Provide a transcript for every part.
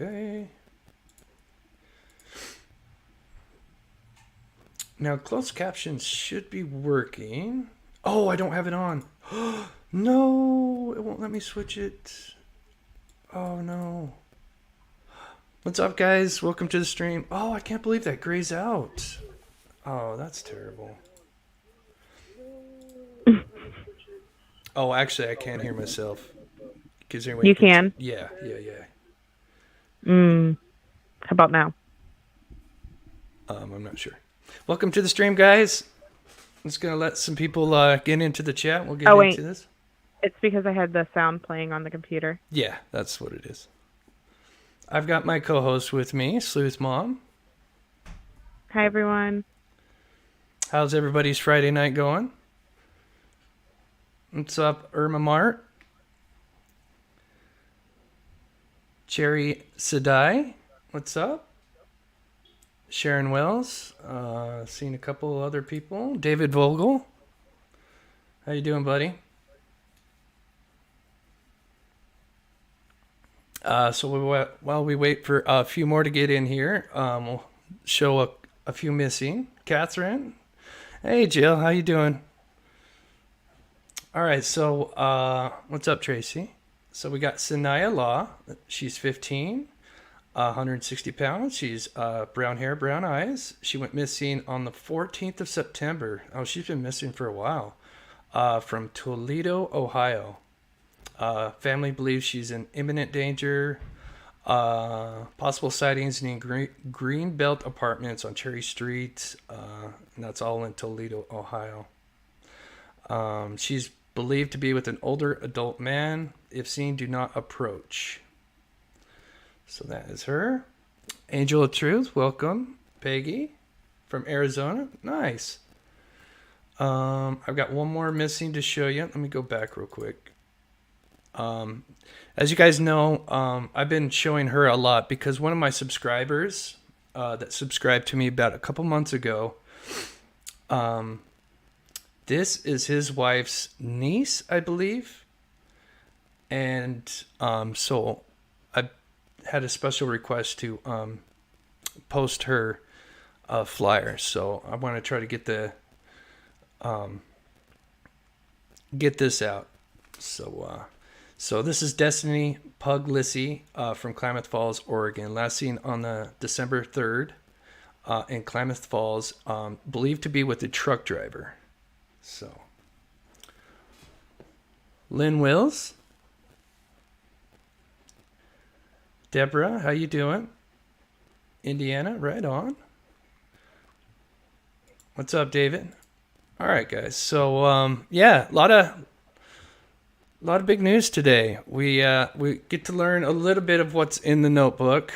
Okay. Now, closed captions should be working. Oh, I don't have it on. No, it won't let me switch it. Oh, no. What's up, guys? Welcome to the stream. Oh, I can't believe that gray's out. Oh, that's terrible. Oh, actually, I can't hear myself. You can? Yeah. How about now? I'm not sure. Welcome to the stream, guys. I'm just going to let some people get into the chat. We'll get into this. It's because I had the sound playing on the computer. Yeah, that's what it is. I've got my co-host with me, Sleuth Mom. Hi, everyone. How's everybody's Friday night going? What's up, Irma Mart? Cherry Sadai, what's up? Sharon Wells, seen a couple other people. David Vogel, how you doing, buddy? So while we wait for a few more to get in here, we'll show a few missing. Catherine, hey Jill, how you doing? All right, so what's up, Tracy? So we got Sanaya Law. She's 15, 160 pounds. She's brown hair, brown eyes. She went missing on the 14th of September. Oh, she's been missing for a while. From Toledo, Ohio. Family believes she's in imminent danger. Possible sightings in Greenbelt Apartments on Cherry Street. And that's all in Toledo, Ohio. She's believed to be with an older adult man. If seen, do not approach. So that is her. Angel of Truth, welcome. Peggy from Arizona. Nice. I've got one more missing to show you. Let me go back real quick. As you guys know, I've been showing her a lot because one of my subscribers that subscribed to me about a couple months ago, this is his wife's niece, I believe. And so I had a special request to post her flyer. So I want to try to get this out. So this is Destiny Puglisi from Klamath Falls, Oregon. Last seen on the December 3rd in Klamath Falls, believed to be with a truck driver. So, Lynn Wills, Deborah, how you doing? Indiana, right on. What's up, David? All right, guys. So, yeah, a lot of big news today. We get to learn a little bit of what's in the notebook.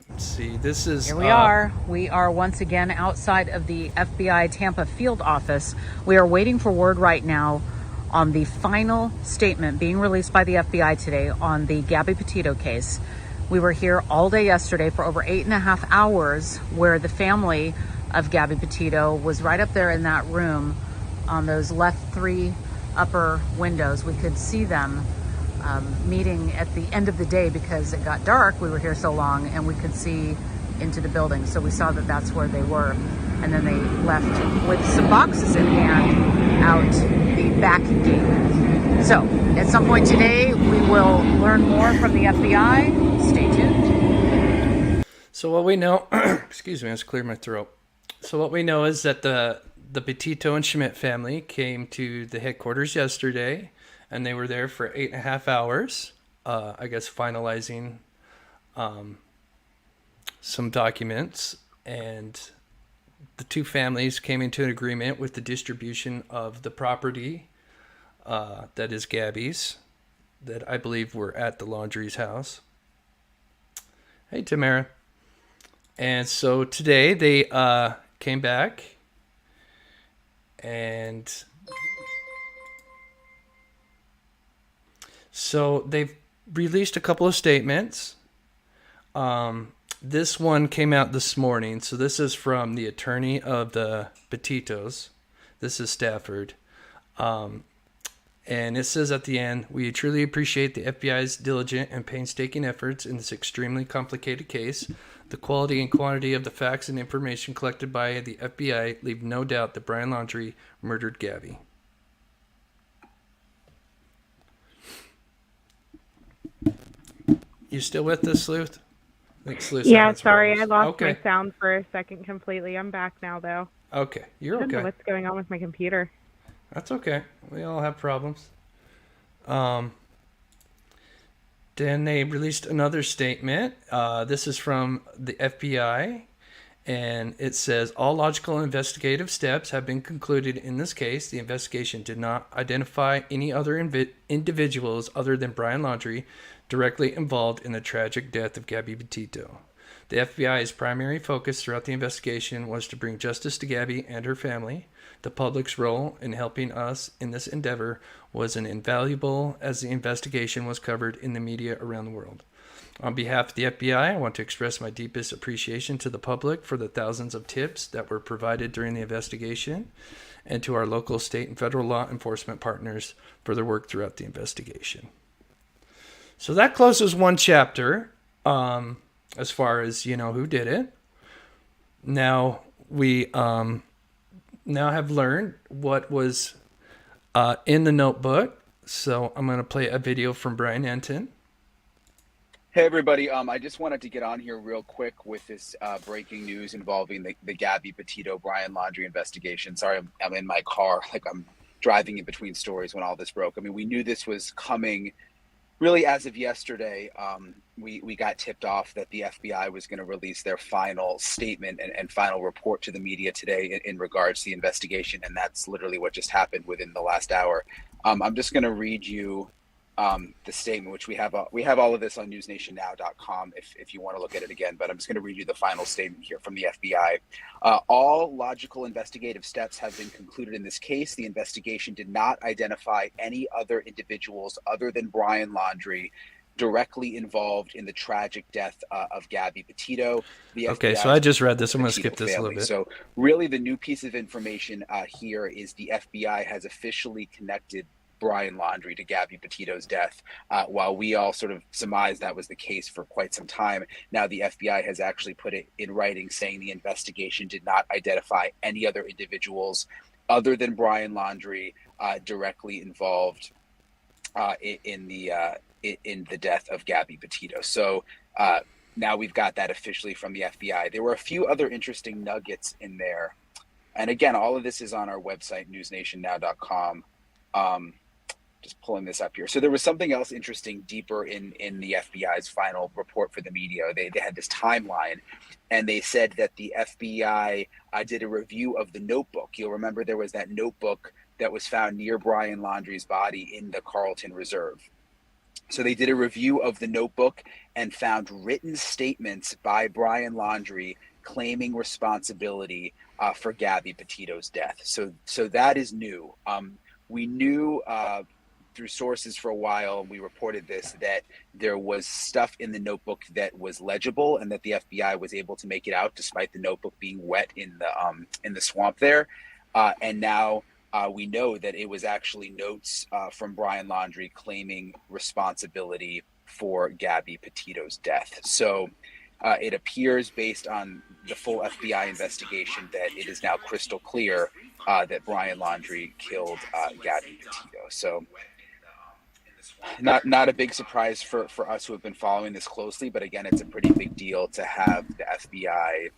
Let's see. This is... Here we are. We are once again outside of the FBI Tampa field office. We are waiting for word right now on the final statement being released by the FBI today on the Gabby Petito case. We were here all day yesterday for over 8.5 hours, where the family of Gabby Petito was right up there in that room on those left three upper windows. We could see them meeting at the end of the day because it got dark. We were here so long and we could see into the building. So we saw that that's where they were. And then they left with some boxes in hand out the back gate. So at some point today, we will learn more from the FBI. Stay tuned. So what we know, excuse me, I just cleared my throat. So what we know is that the Petito and Schmidt family came to the headquarters yesterday, and they were there for 8.5 hours, I guess finalizing some documents. And the two families came into an agreement with the distribution of the property that is Gabby's, that I believe were at the Laundries house. Hey, Tamara. And so today they came back and so they've released a couple of statements. This one came out this morning. So this is from the attorney of the Petitos. This is Stafford. And it says at the end, we truly appreciate the FBI's diligent and painstaking efforts in this extremely complicated case. The quality and quantity of the facts and information collected by the FBI leave no doubt that Brian Laundrie murdered Gabby. You still with us, Sleuth? I think Sleuth's Yeah, having some sorry, problems. I lost my sound for a second completely. I'm back now, though. Okay, you're I don't know okay. what's going on with my computer. That's okay. We all have problems. Then they released another statement. This is from the FBI, and it says, all logical investigative steps have been concluded in this case. The investigation did not identify any other individuals other than Brian Laundrie directly involved in the tragic death of Gabby Petito. The FBI's primary focus throughout the investigation was to bring justice to Gabby and her family. The public's role in helping us in this endeavor was invaluable as the investigation was covered in the media around the world. On behalf of the FBI, I want to express my deepest appreciation to the public for the thousands of tips that were provided during the investigation, and to our local, state, and federal law enforcement partners for their work throughout the investigation. So that closes one chapter, as far as, who did it. Now we now have learned what was in the notebook. So I'm going to play a video from Brian Anton. Hey everybody, I just wanted to get on here real quick with this breaking news involving the Gabby Petito Brian Laundrie investigation. Sorry, I'm in my car, like I'm driving in between stories when all this broke. I mean, we knew this was coming really as of yesterday. We got tipped off that the FBI was going to release their final statement and final report to the media today in regards to the investigation, and that's literally what just happened within the last hour. I'm just going to read you the statement, which we have all of this on newsnationnow.com if you want to look at it again, but I'm just going to read you the final statement here from the FBI. All logical investigative steps have been concluded in this case. The investigation did not identify any other individuals other than Brian Laundrie directly involved in the tragic death of Gabby Petito. Okay, so I just read this. I'm going to skip this a little bit. So really the new piece of information here is the FBI has officially connected Brian Laundrie to Gabby Petito's death, while we all sort of surmised that was the case for quite some time. Now the FBI has actually put it in writing, saying the investigation did not identify any other individuals other than Brian Laundrie directly involved in the death of Gabby Petito. So now we've got that officially from the FBI. There were a few other interesting nuggets in there, and again, all of this is on our website, newsnationnow.com. Just pulling this up here. So there was something else interesting deeper in the FBI's final report for the media. They had this timeline, and they said that the FBI did a review of the notebook. You'll remember there was that notebook that was found near Brian Laundrie's body in the Carlton Reserve. So they did a review of the notebook and found written statements by Brian Laundrie claiming responsibility for Gabby Petito's death. So that is new. We knew through sources for a while, we reported this, that there was stuff in the notebook that was legible and that the FBI was able to make it out despite the notebook being wet in the swamp there. And now we know that it was actually notes from Brian Laundrie claiming responsibility for Gabby Petito's death. So it appears, based on the full FBI investigation, that it is now crystal clear that Brian Laundrie killed Gabby Petito. So not a big surprise for us who have been following this closely, but again, it's a pretty big deal to have the FBI,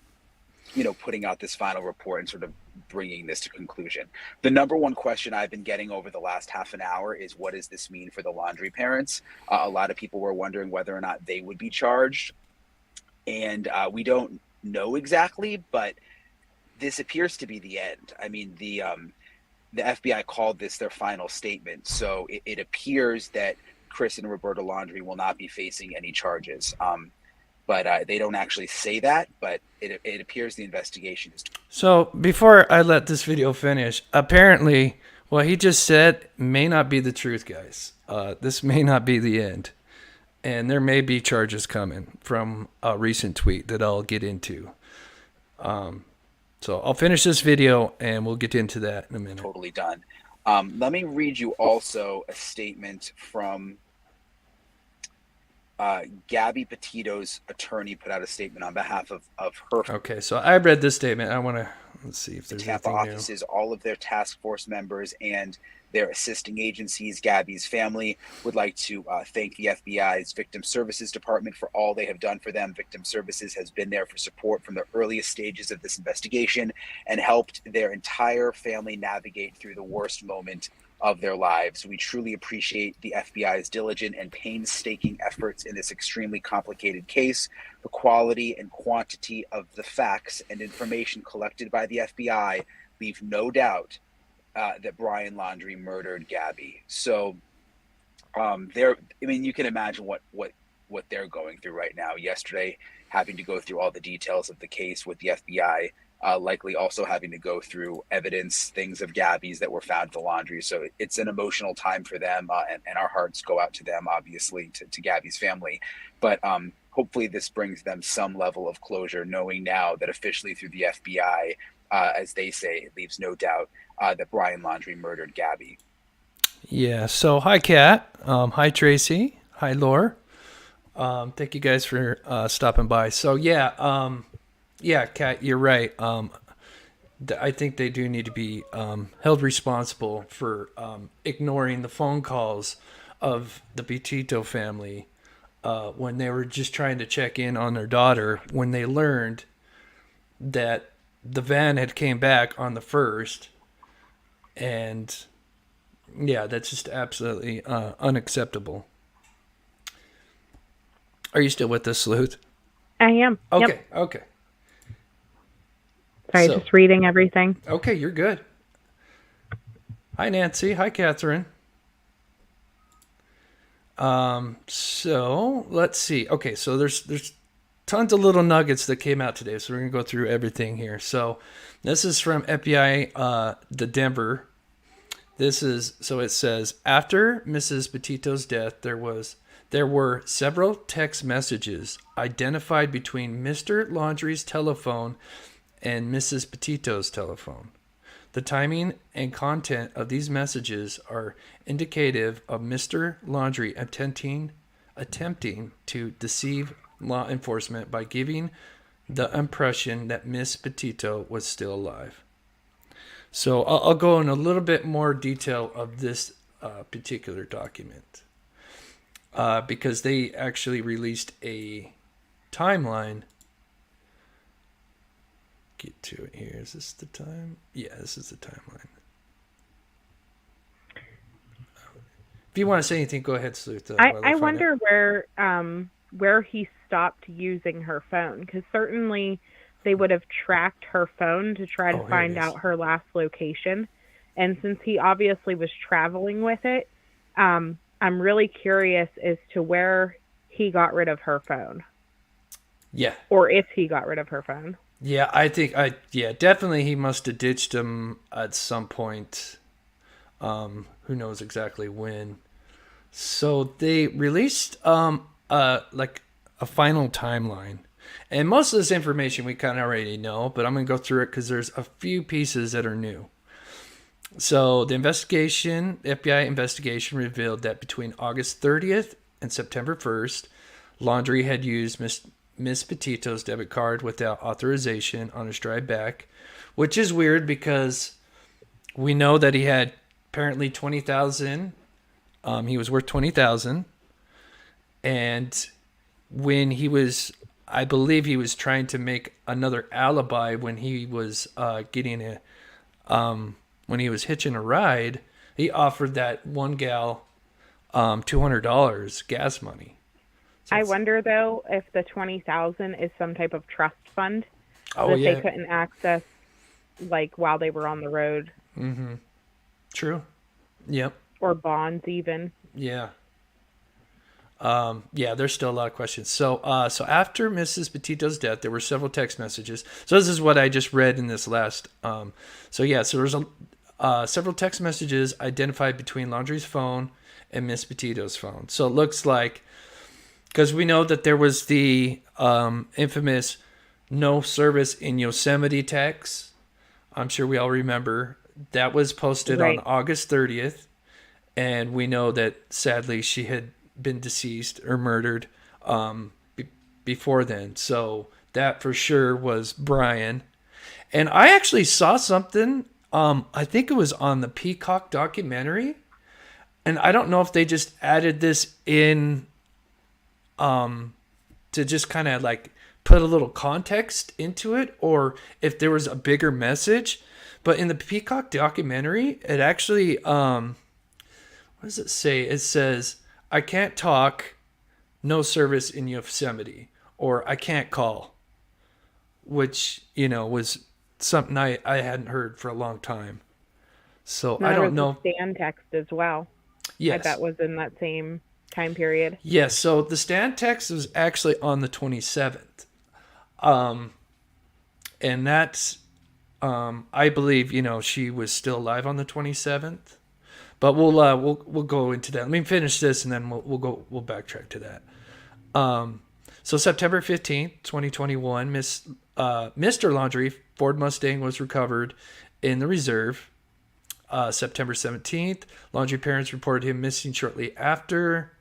putting out this final report and sort of bringing this to conclusion. The number one question I've been getting over the last half an hour is, what does this mean for the Laundrie parents? A lot of people were wondering whether or not they would be charged, and we don't know exactly, but this appears to be the end. I mean, the FBI called this their final statement, so it appears that Chris and Roberta Laundrie will not be facing any charges. But they don't actually say that, but it appears the investigation is. So before I let this video finish, apparently what he just said may not be the truth, guys. This may not be the end. And there may be charges coming from a recent tweet that I'll get into. So I'll finish this video and we'll get into that in a minute. Totally done. Let me read you also a statement from Gabby Petito's attorney. Put out a statement on behalf of her. Okay, so I read this statement. Let's see if there's Tampa anything new. offices, all of their task force members, and their assisting agencies. Gabby's family would like to thank the FBI's Victim Services Department for all they have done for them. Victim Services has been there for support from the earliest stages of this investigation and helped their entire family navigate through the worst moment of their lives. We truly appreciate the FBI's diligent and painstaking efforts in this extremely complicated case. The quality and quantity of the facts and information collected by the FBI leave no doubt that Brian Laundrie murdered Gabby. So you can imagine what they're going through right now. Yesterday, having to go through all the details of the case with the FBI, likely also having to go through evidence, things of Gabby's that were found at the laundry. So it's an emotional time for them, and our hearts go out to them, obviously, to Gabby's family. But hopefully this brings them some level of closure, knowing now that officially through the FBI, as they say, it leaves no doubt that Brian Laundrie murdered Gabby. Yeah, so hi, Kat. Hi, Tracy. Hi, Laura. Thank you guys for stopping by. So, yeah, Kat, you're right. I think they do need to be held responsible for ignoring the phone calls of the Petito family when they were just trying to check in on their daughter when they learned that the van had came back on the 1st. And, yeah, that's just absolutely unacceptable. Are you still with us, Sleuth? I am. Okay, Yep. okay. Sorry, just reading everything. Okay, you're good. Hi, Nancy. Hi, Catherine. So let's see. Okay, so there's tons of little nuggets that came out today, so we're gonna go through everything here. So this is from FBI, the Denver. It says after Mrs. Petito's death, there were several text messages identified between Mr. Laundrie's telephone and Mrs. Petito's telephone. The timing and content of these messages are indicative of Mr. Laundrie attempting to deceive law enforcement by giving the impression that Miss Petito was still alive. So I'll go in a little bit more detail of this particular document because they actually released a timeline. Get to it here. Is this the time? Yeah, this is the timeline. If you want to say anything, go ahead, Sleuth. I wonder where he stopped using her phone, because certainly they would have tracked her phone to try to find out her last location. And since he obviously was traveling with it, I'm really curious as to where he got rid of her phone. Yeah. Or if he got rid of her phone. Yeah, definitely he must have ditched him at some point. Who knows exactly when. So they released like a final timeline. And most of this information we kind of already know, but I'm going to go through it because there's a few pieces that are new. So the FBI investigation revealed that between August 30th and September 1st, Laundrie had used Miss Petito's debit card without authorization on his drive back, which is weird because we know that he had apparently $20,000. He was worth $20,000. And when I believe he was trying to make another alibi when he was when he was hitching a ride, he offered that one gal $200 gas money. So I wonder though if the $20,000 is some type of trust fund that they couldn't access, like while they were on the road. Mm-hmm. True. Yep. Or bonds even. Yeah. There's still a lot of questions. So after Mrs. Petito's death, there were several text messages. So this is what I just read in this last. So there's several text messages identified between Laundrie's phone and Miss Petito's phone. So it looks like, because we know that there was the infamous no service in Yosemite text. I'm sure we all remember That was posted on Right. August 30th. And we know that sadly she had been deceased or murdered before then. So that for sure was Brian. And I actually saw something. I think it was on the Peacock documentary. And I don't know if they just added this in to just kind of like put a little context into it, or if there was a bigger message. But in the Peacock documentary, it actually, what does it say? It says, I can't talk, no service in Yosemite, or I can't call, which, was something I hadn't heard for a long time. So And I there don't was the know. stand text as well. Yes. That was in that same time period. Yes. So the stand text was actually on the 27th. And that's, I believe, she was still alive on the 27th. But we'll go into that. Let me finish this, and then we'll backtrack to that. So September 15th, 2021, Mr. Laundrie Ford Mustang was recovered in the reserve. September 17th, Laundrie parents reported him missing shortly after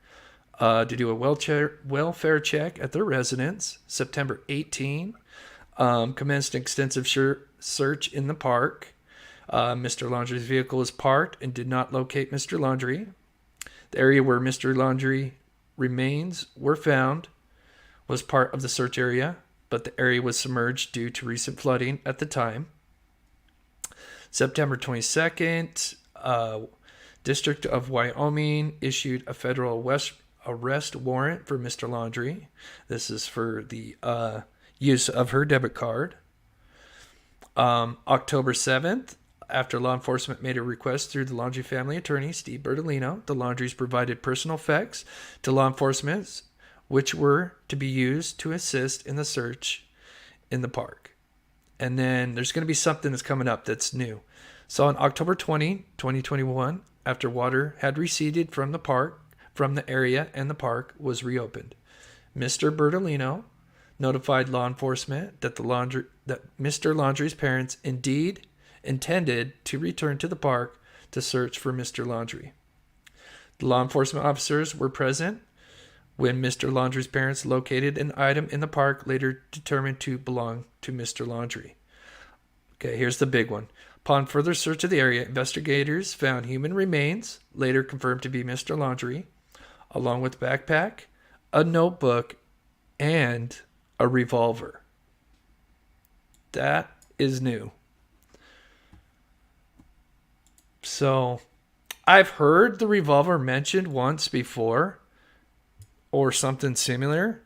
to do a welfare check at their residence. September 18th, commenced an extensive search in the park. Mr. Laundrie's vehicle was parked and did not locate Mr. Laundrie. The area where Mr. Laundrie remains were found was part of the search area, but the area was submerged due to recent flooding at the time. September 22nd, District of Wyoming issued a federal arrest warrant for Mr. Laundrie. This is for the use of her debit card. October 7th, after law enforcement made a request through the Laundrie family attorney, Steve Bertolino, the Laundries provided personal effects to law enforcement, which were to be used to assist in the search in the park. And then there's going to be something that's coming up that's new. So on October 20, 2021, after water had receded from the area and the park was reopened, Mr. Bertolino notified law enforcement that Mr. Laundrie's parents indeed intended to return to the park to search for Mr. Laundrie. The law enforcement officers were present when Mr. Laundrie's parents located an item in the park later determined to belong to Mr. Laundrie. Okay, here's the big one. Upon further search of the area, investigators found human remains, later confirmed to be Mr. Laundrie, along with a backpack, a notebook, and a revolver. That is new. So, I've heard the revolver mentioned once before, or something similar,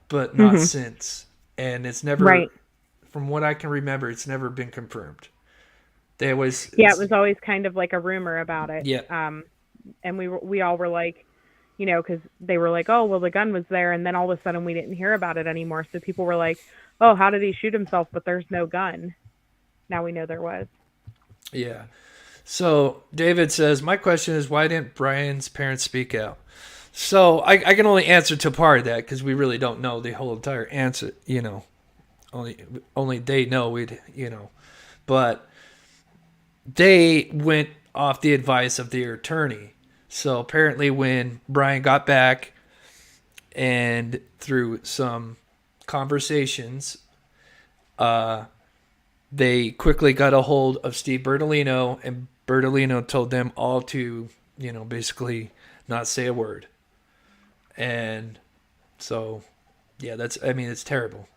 but not since. And it's never, Right. from what I can remember, it's never been confirmed. It was always kind of like a rumor about it. Yeah. And we all were like, because they were like, oh, well, the gun was there, and then all of a sudden we didn't hear about it anymore. So people were like, oh, how did he shoot himself? But there's no gun. Now we know there was. Yeah. So David says, my question is, why didn't Brian's parents speak out? So I can only answer to part of that because we really don't know the whole entire answer. Only they know. But they went off the advice of their attorney. So apparently when Brian got back and through some conversations, they quickly got a hold of Steve Bertolino, and Bertolino told them all to, basically not say a word. And so, yeah, it's terrible.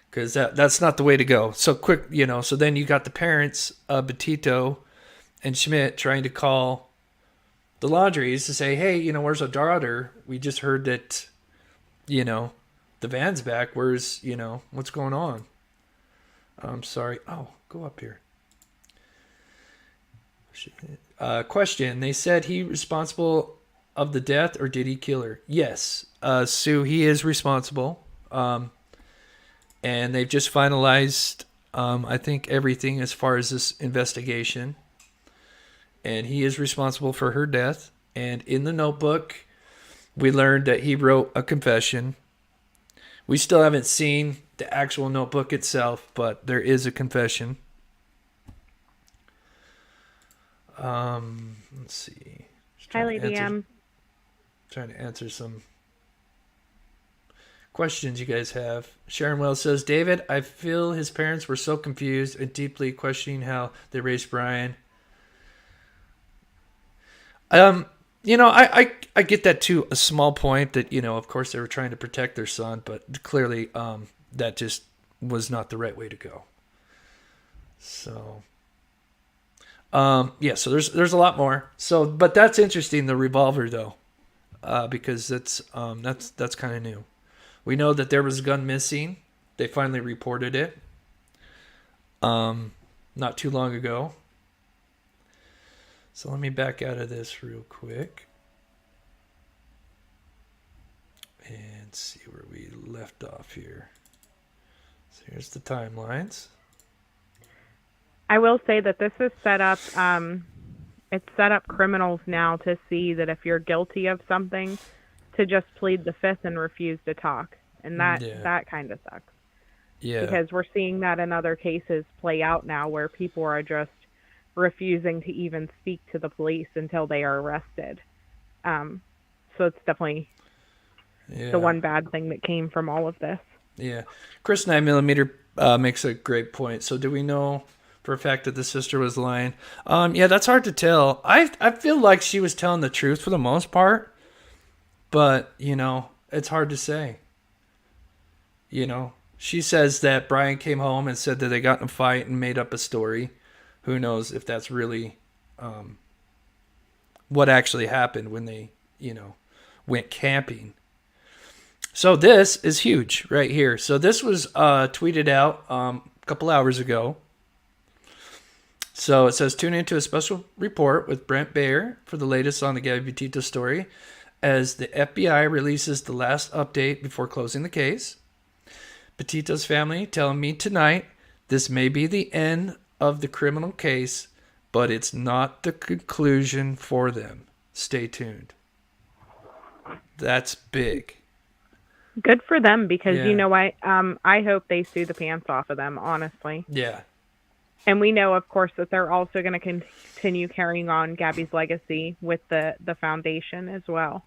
Because that's not the way to go. So quick, so then you got the parents, Petito and Schmidt, trying to call the Laundries to say, hey, where's our daughter? We just heard that, the van's back. Where's, what's going on? I'm sorry. Oh, go up here. Question. They said he responsible of the death, or did he kill her? Yes. Sue, he is responsible. And they've just finalized, I think, everything as far as this investigation. And he is responsible for her death. And in the notebook, we learned that he wrote a confession. We still haven't seen the actual notebook itself, but there is a confession. Let's see. Just Hi, Lady M. Trying to answer some questions you guys have. Sharon Wells says, David, I feel his parents were so confused and deeply questioning how they raised Brian. I get that to a small point that, of course they were trying to protect their son, but clearly that just was not the right way to go. So, so there's a lot more. So, but that's interesting, the revolver though, because that's kind of new. We know that there was a gun missing. They finally reported it not too long ago. So let me back out of this real quick and see where we left off here. So here's the timelines. I will say that this is set up, it's set up criminals now to see that if you're guilty of something, to just plead the fifth and refuse to talk. And that kind of sucks. Yeah. Because we're seeing that in other cases play out now where people are just refusing to even speak to the police until they are arrested. So it's definitely the one bad thing that came from all of this. Yeah. Chris 9mm makes a great point. So do we know for a fact that the sister was lying? Yeah, that's hard to tell. I feel like she was telling the truth for the most part, but, it's hard to say. She says that Brian came home and said that they got in a fight and made up a story. Who knows if that's really what actually happened when they, went camping. So this is huge right here. So this was tweeted out a couple hours ago. So it says, tune into a special report with Brent Bayer for the latest on the Gabby Petito story as the FBI releases the last update before closing the case. Petito's family telling me tonight this may be the end of the criminal case, but it's not the conclusion for them. Stay tuned. That's big. Good for them because you know what? I hope they sue the pants off of them, honestly. Yeah. And we know, of course, that they're also going to continue carrying on Gabby's legacy with the foundation as well.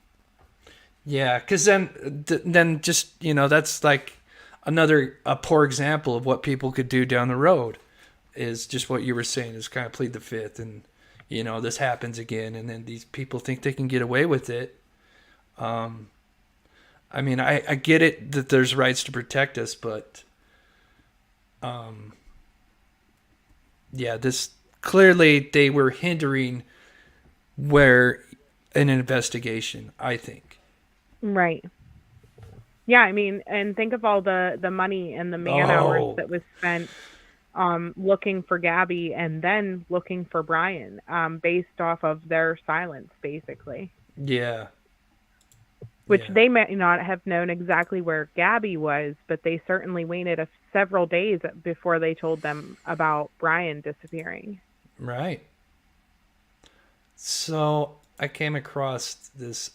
Yeah, because then just, that's like a poor example of what people could do down the road. Is just what you were saying, is kind of plead the fifth, and this happens again, and then these people think they can get away with it. I mean, I get it that there's rights to protect us, but this clearly they were hindering where an investigation, I think. Right. Yeah, I mean, and think of all the money and the man hours that was spent looking for Gabby and then looking for Brian, based off of their silence, basically. Yeah. Which they may not have known exactly where Gabby was, but they certainly waited several days before they told them about Brian disappearing. Right. So I came across this.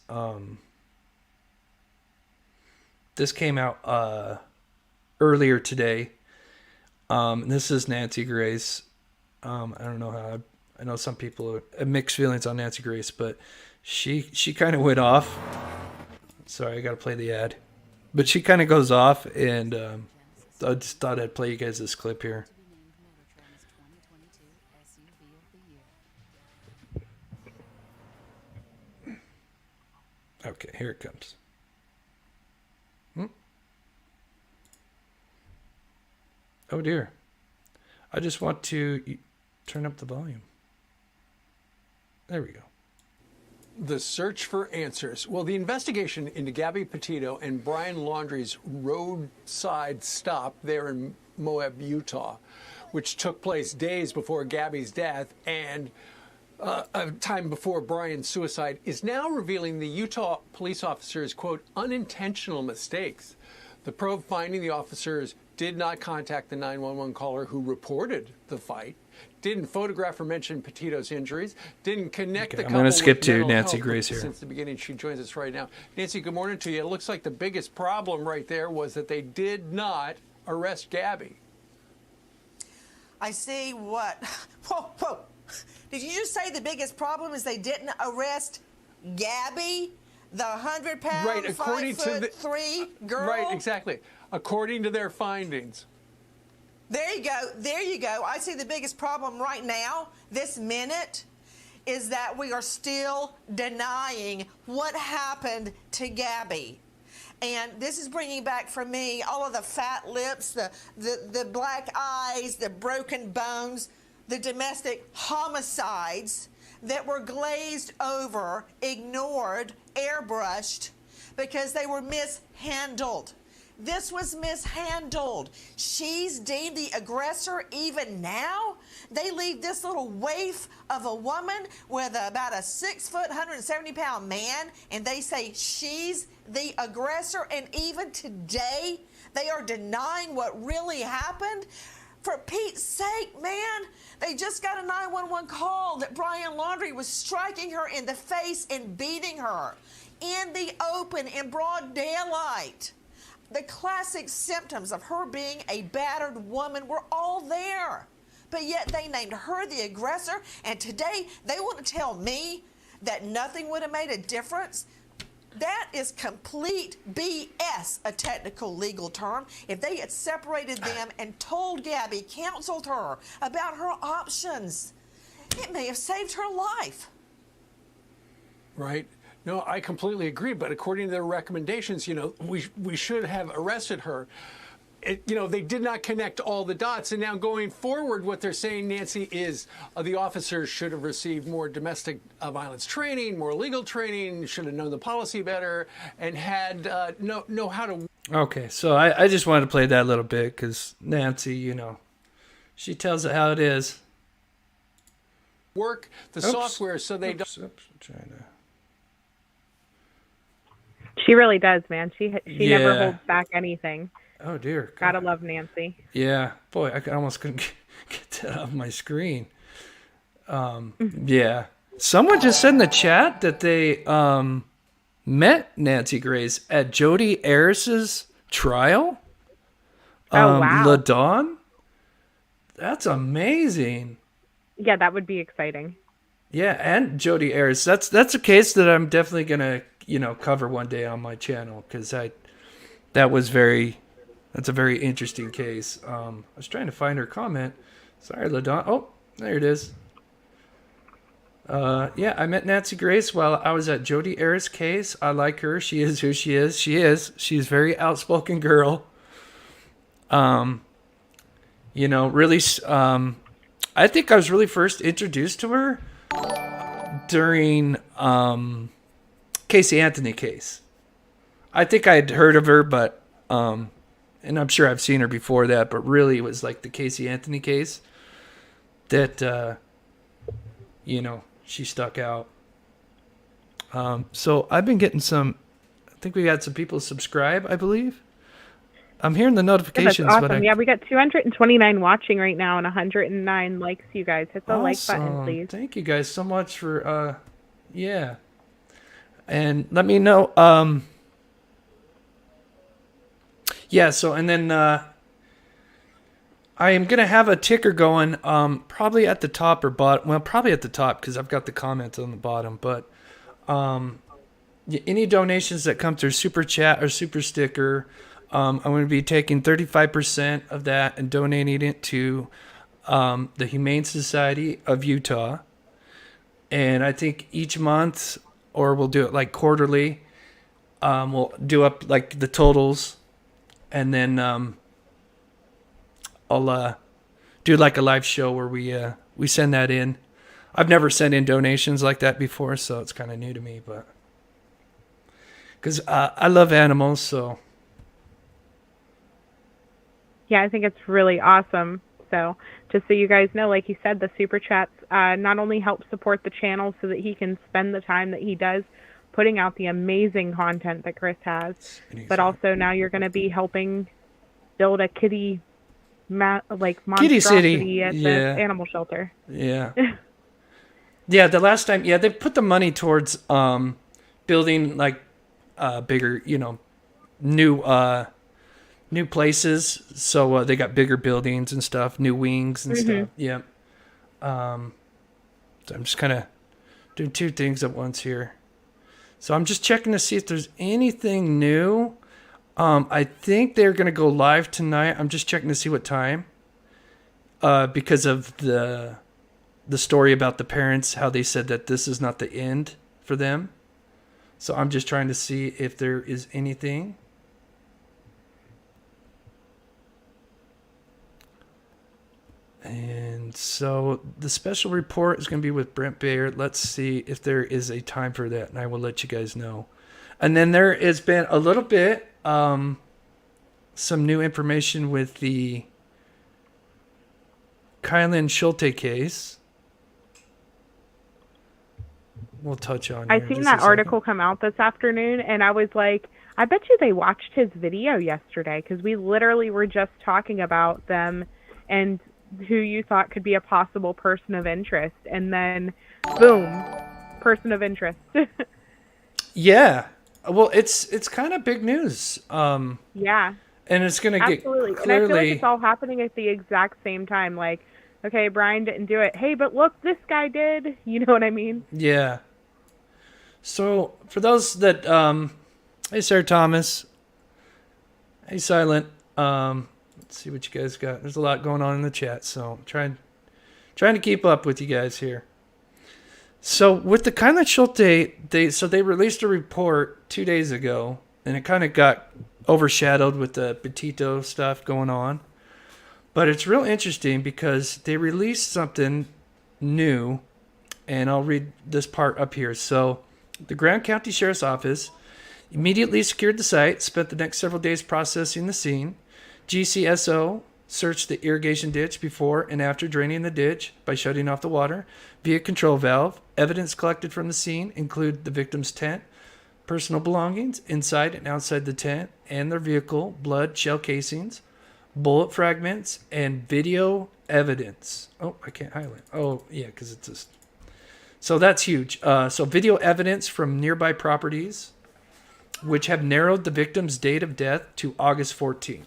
This came out earlier today. This is Nancy Grace. I don't know how. I know some people have mixed feelings on Nancy Grace, but she kind of went off. Sorry, I got to play the ad. But she kind of goes off, and I just thought I'd play you guys this clip here. Okay, here it comes. Oh dear. I just want to turn up the volume. There we go. The search for answers. Well, the investigation into Gabby Petito and Brian Laundrie's roadside stop there in Moab, Utah, which took place days before Gabby's death and a time before Brian's suicide, is now revealing the Utah police officers' quote unintentional mistakes. The probe finding the officers did not contact the 911 caller who reported the fight, didn't photograph or mention Petito's injuries, didn't connect the couple. I'm going to skip with to mental Nancy health Grace here. Since the beginning, she joins us right now. Nancy, good morning to you. It looks like the biggest problem right there was that they did not arrest Gabby. I say what? Whoa, whoa. Did you just say the biggest problem is they didn't arrest Gabby, the 100-pound, Right, according to the 5'3" girl? Right, exactly. According to their findings. There you go. There you go. I see the biggest problem right now, this minute, is that we are still denying what happened to Gabby. And this is bringing back for me all of the fat lips, the black eyes, the broken bones, the domestic homicides that were glazed over, ignored, airbrushed because they were mishandled. This was mishandled. She's deemed the aggressor even now. They leave this little waif of a woman with about a 6 foot, 170-pound man, and they say she's the aggressor. And even today, they are denying what really happened. For Pete's sake, man, they just got a 911 call that Brian Laundrie was striking her in the face and beating her in the open, in broad daylight. The classic symptoms of her being a battered woman were all there. But yet they named her the aggressor, and today they want to tell me that nothing would have made a difference? That is complete BS, a technical legal term. If they had separated them and told Gabby, counseled her about her options, it may have saved her life. Right. No, I completely agree. But according to their recommendations, we should have arrested her. They did not connect all the dots. And now going forward, what they're saying, Nancy, is the officers should have received more domestic violence training, more legal training, should have known the policy better, and had know how to. Okay, so I just wanted to play that a little bit because Nancy, she tells it how it is. Work the software so they don't. I'm trying to. She really does, man. She never holds back anything. Oh dear. God. Gotta love Nancy. Yeah, boy, I almost couldn't get that off my screen. Yeah, someone just said in the chat that they met Nancy Grace at Jodi Arias's trial. Oh wow, LaDawn. That's amazing. Yeah, that would be exciting. Yeah, and Jodi Arias. That's a case that I'm definitely gonna cover one day on my channel because that's a very interesting case. I was trying to find her comment. Sorry, LaDawn. Oh, there it is. Yeah, I met Nancy Grace while I was at Jodi Arias' case. I like her. She is who she is. She's a very outspoken girl. Really, I think I was really first introduced to her during Casey Anthony case. I think I had heard of her, but and I'm sure I've seen her before that, but really it was like the Casey Anthony case that she stuck out. So I've been getting I think we got some people subscribe, I believe. I'm hearing the notifications. Yeah, that's awesome. Yeah, we got 229 watching right now and 109 likes, you guys. Hit the like button, please. Thank you guys so much for, yeah. And let me know, yeah, so, and then, I am going to have a ticker going, probably at the top or bottom. Well, probably at the top because I've got the comments on the bottom, but, any donations that come through Super Chat or Super Sticker, I'm going to be taking 35% of that and donating it to the Humane Society of Utah. And I think each month, or we'll do it like quarterly, we'll do up like the totals. And then I'll do like a live show where we send that in. I've never sent in donations like that before, so it's kind of new to me. But because I love animals, so... Yeah, I think it's really awesome. So just so you guys know, like you said, the Super Chats not only help support the channel so that he can spend the time that he does putting out the amazing content that Chris has, but also now you're going to be helping build a kitty Kitty City at the animal shelter. Yeah. Yeah, the last time, they put the money towards building like bigger, new places, so they got bigger buildings and stuff, new wings and stuff. Yeah. So I'm just kind of doing two things at once here. So I'm just checking to see if there's anything new. I think they're going to go live tonight. I'm just checking to see what time. Because of the story about the parents, how they said that this is not the end for them. So I'm just trying to see if there is anything. And so the special report is going to be with Brent Bayer. Let's see if there is a time for that, and I will let you guys know. And then there has been a little bit, some new information with the Kylan Schulte case. We'll touch on. I seen that article come out this afternoon, and I was like, I bet you they watched his video yesterday, because we literally were just talking about them and who you thought could be a possible person of interest, and then boom, person of interest. Yeah, well, it's kind of big news. Yeah, and it's gonna get absolutely. clearly. And I feel like it's all happening at the exact same time. Like, okay, Brian didn't do it. Hey, but look, this guy did. You know what I mean? Yeah. So for those that, hey, Sarah Thomas. Hey, Silent. Let's see what you guys got. There's a lot going on in the chat, so I'm trying to keep up with you guys here. So with the Kylan Schulte, they released a report 2 days ago, and it kind of got overshadowed with the Petito stuff going on. But it's real interesting because they released something new, and I'll read this part up here. So the Grand County Sheriff's Office immediately secured the site, spent the next several days processing the scene. GCSO searched the irrigation ditch before and after draining the ditch by shutting off the water via control valve. Evidence collected from the scene include the victim's tent, personal belongings inside and outside the tent, and their vehicle, blood, shell casings, bullet fragments, and video evidence. Oh, I can't highlight. Oh, yeah, because it's just... So that's huge. So video evidence from nearby properties, which have narrowed the victim's date of death to August 14th.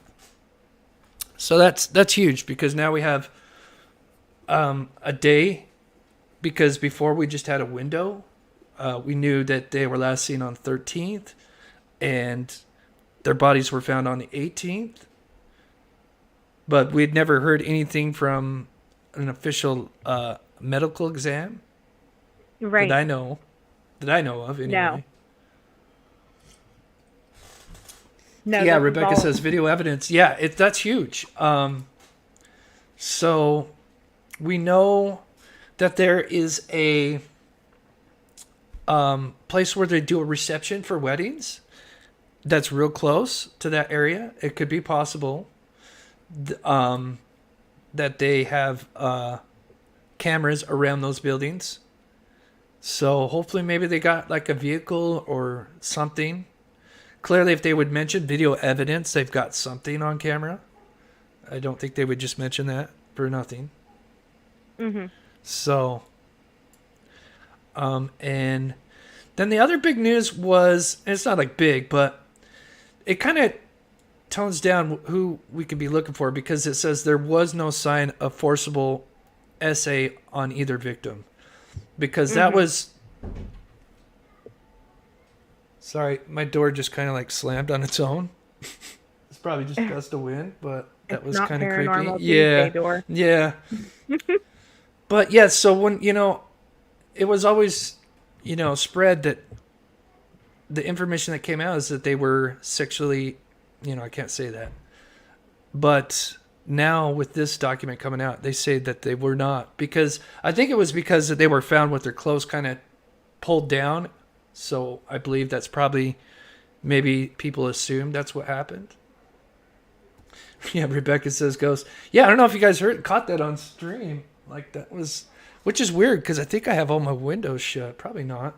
So that's huge, because now we have a day, because before we just had a window. We knew that they were last seen on the 13th, and their bodies were found on the 18th. But we'd never heard anything from an official medical exam. Right. That I know of anyway. No, yeah, Rebecca says video evidence. Yeah, that's huge. So we know that there is a place where they do a reception for weddings that's real close to that area. It could be possible that they have cameras around those buildings. So hopefully maybe they got like a vehicle or something. Clearly, if they would mention video evidence, they've got something on camera. I don't think they would just mention that for nothing. Mm-hmm. So, and then the other big news was, and it's not like big, but it kind of tones down who we could be looking for, because it says there was no sign of forcible SA on either victim. Because that was... Sorry, my door just kind of like slammed on its own. It's probably just a gust of wind, but that was kind of creepy. Yeah. Door. Yeah. But yeah, so when, it was always, spread that the information that came out is that they were sexually, I can't say that. But now with this document coming out, they say that they were not, because I think it was because they were found with their clothes kind of pulled down. So I believe that's probably, maybe people assumed that's what happened. Yeah, Rebecca says, Ghost. Yeah, I don't know if you guys caught that on stream. Like that was, which is weird because I think I have all my windows shut. Probably not.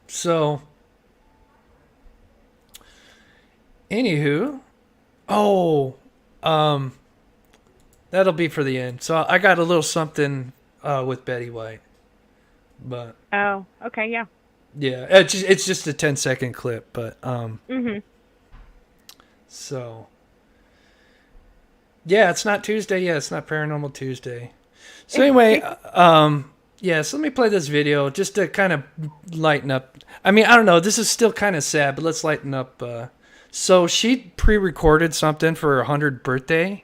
So, anywho, that'll be for the end. So I got a little something with Betty White, but oh, okay, yeah, it's just a 10-second clip, but mm-hmm. So Yeah, it's not Tuesday. Yeah, it's not Paranormal Tuesday. So anyway, yeah, so let me play this video just to kind of lighten up. I mean, I don't know. This is still kind of sad, but let's lighten up. So she pre-recorded something for her 100th birthday.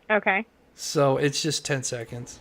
Okay. So it's just 10 seconds.